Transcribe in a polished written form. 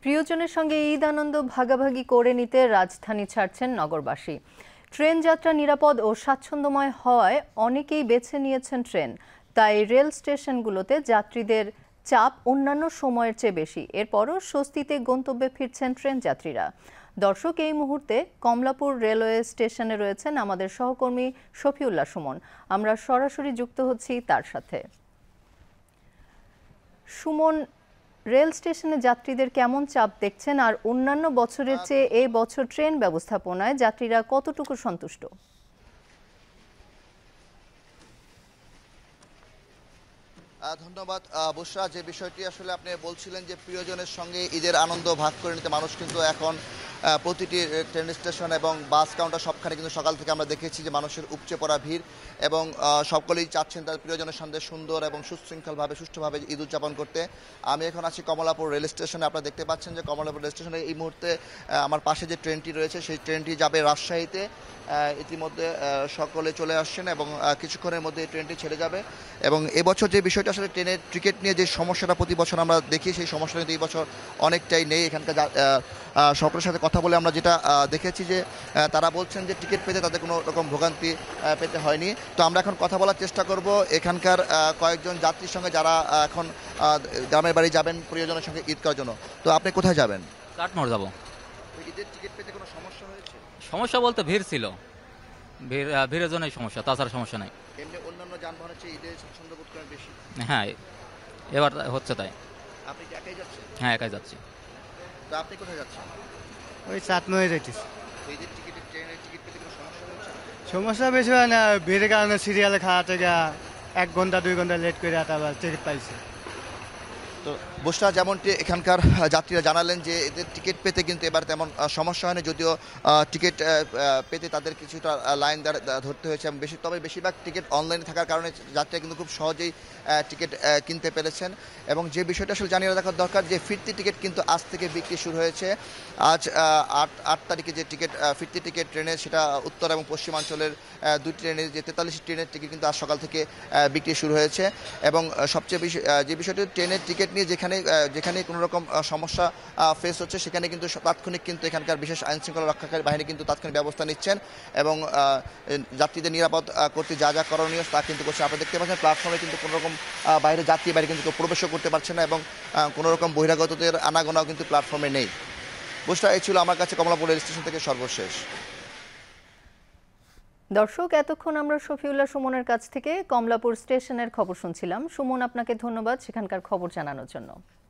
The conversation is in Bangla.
প্রিয়জনের সঙ্গে ঈদ আনন্দ ভাগাভাগি করে নিতে রাজধানী ছাড়ছেন নগরবাসী। ট্রেন যাত্রা নিরাপদ ও স্বাচ্ছন্দ্যময় হওয়ায় অনেকেই বেছে নিয়েছেন ট্রেন। তাই রেল স্টেশনগুলোতে যাত্রীদের চাপ অন্যান্য সময়ের চেয়ে বেশি। এরপরও স্বস্তিতে গন্তব্যে ফিরছেন ট্রেন যাত্রীরা। দর্শক, এই মুহূর্তে কমলাপুর রেলওয়ে স্টেশনে রয়েছেন আমাদের সহকর্মী শফিউল্লাহ সুমন। আমরা সরাসরি যুক্ত হচ্ছি তার সাথে। সুমন, রেল স্টেশনে যাত্রীদের কেমন চাপ দেখছেন, আর অন্যান্য বছরের চেয়ে এই বছর ট্রেন ব্যবস্থাপনায় যাত্রীরা কতটুকু সন্তুষ্ট? ধন্যবাদ বুশরা। যে বিষয়টি আসলে আপনি বলছিলেন যে প্রিয়জনের সঙ্গে ঈদের আনন্দ ভাগ করে নিতে মানুষ কিন্তু এখন প্রতিটি ট্রেন স্টেশন এবং বাস কাউন্টার সবখানে কিন্তু সকাল থেকে আমরা দেখেছি যে মানুষের উপচে পড়া ভিড়, এবং সকলেই চাচ্ছেন তাদের প্রিয়জনের সঙ্গে সুন্দর এবং সুশৃঙ্খলভাবে সুষ্ঠুভাবে ঈদ উদযাপন করতে। আমি এখন আছি কমলাপুর রেল স্টেশনে। আপনারা দেখতে পাচ্ছেন যে কমলাপুর রেল স্টেশনে এই মুহূর্তে আমার পাশে যে ট্রেনটি রয়েছে সেই ট্রেনটি যাবে রাজশাহীতে। ইতিমধ্যে সকলে চলে আসছেন এবং কিছুক্ষণের মধ্যে এই ট্রেনটি ছেড়ে যাবে। এবং এবছর যে বিষয়টা আসলে ট্রেনের টিকিট নিয়ে যে সমস্যাটা প্রতি বছর আমরা দেখি, সেই সমস্যাটা কিন্তু এই বছর অনেকটাই নেই। এখানকার সকলের সাথে কথা বলে আমরা যেটা দেখেছি যে তারা বলছেন যে টিকিট পেতে তাদের কোনো রকম ভোগান্তি পেতে হয়নি। তো আমরা এখন কথা বলার চেষ্টা করব এখানকার কয়েকজন যাত্রীর সঙ্গে যারা এখন গ্রামের বাড়ি যাবেন প্রিয়জনের সঙ্গে ঈদ করার জন্য। তো আপনি কোথায় যাবেন? কাঠমোড় যাবো। ঈদের টিকিট পেতে কোনো সমস্যা হয়েছে? সমস্যা বলতে ভিড় ছিল, ভিড়ের জন্যই সমস্যা, তাছাড়া সমস্যা নাই। এমনি অন্যান্য যানবাহনের চেয়ে ঈদে স্বাচ্ছন্দ্য বোধ করেন বেশি? হ্যাঁ, এবার হচ্ছে তাই। আপনি কি একাই যাচ্ছেন? হ্যাঁ, একাই যাচ্ছি। তো আপনি কোথায় যাচ্ছেন? ওই চাটমোহরে যাইতেছি। ঈদের টিকিটের ট্রেনের টিকিট পেতে কোনো সমস্যা হয়েছে? সমস্যা বেশি হয় না, ভিড়ের কারণে সিরিয়ালে খাওয়া থেকে 1 ঘন্টা 2 ঘন্টা লেট করে তারপর টিকিট পাইছি। তো বুশরা, যেমনটি এখানকার যাত্রীরা জানালেন যে এদের টিকিট পেতে কিন্তু এবার তেমন সমস্যা হয়নি, যদিও টিকিট পেতে তাদের কিছুটা লাইন ধরতে হয়েছে এবং তবে বেশিরভাগ টিকিট অনলাইনে থাকার কারণে যাত্রীরা কিন্তু খুব সহজেই টিকিট কিনতে পেরেছেন। এবং যে বিষয়টা আসলে জানিয়ে রাখার দরকার যে ফিরতি টিকিট কিন্তু আজ থেকে বিক্রি শুরু হয়েছে। আজ 8 তারিখে যে টিকিট ফিরতি টিকিট ট্রেনের, সেটা উত্তর এবং পশ্চিমাঞ্চলের দুই ট্রেনের যে 43 ট্রেনের টিকিট কিন্তু আজ সকাল থেকে বিক্রি শুরু হয়েছে। এবং সবচেয়ে যে বিষয়টি, ট্রেনের টিকিট নিয়ে যেখানে কোনো রকম সমস্যা ফেস হচ্ছে সেখানে কিন্তু তাৎক্ষণিক কিন্তু এখানকার বিশেষ আইনশৃঙ্খলা রক্ষাকারী বাহিনী কিন্তু তাৎক্ষণিক ব্যবস্থা নিচ্ছেন এবং যাত্রীদের নিরাপদ করতে যা যা করণীয় তা কিন্তু করছে। আপনারা দেখতে পাচ্ছেন প্ল্যাটফর্মে কিন্তু কোনো রকম বাইরে কিন্তু কেউ প্রবেশও করতে পারছে না এবং কোনো রকম বহিরাগতদের আনাগোনাও কিন্তু প্ল্যাটফর্মে নেই। বুঝতে এই ছিল আমার কাছে কমলাপুর রেল স্টেশন থেকে সর্বশেষ। দর্শক, এতক্ষণ আমরা শফিউল্লাহ সুমনের কাছ থেকে কমলাপুর স্টেশনের খবর শুনছিলাম। সুমন, আপনাকে ধন্যবাদ সেখানকার খবর জানানোর জন্য।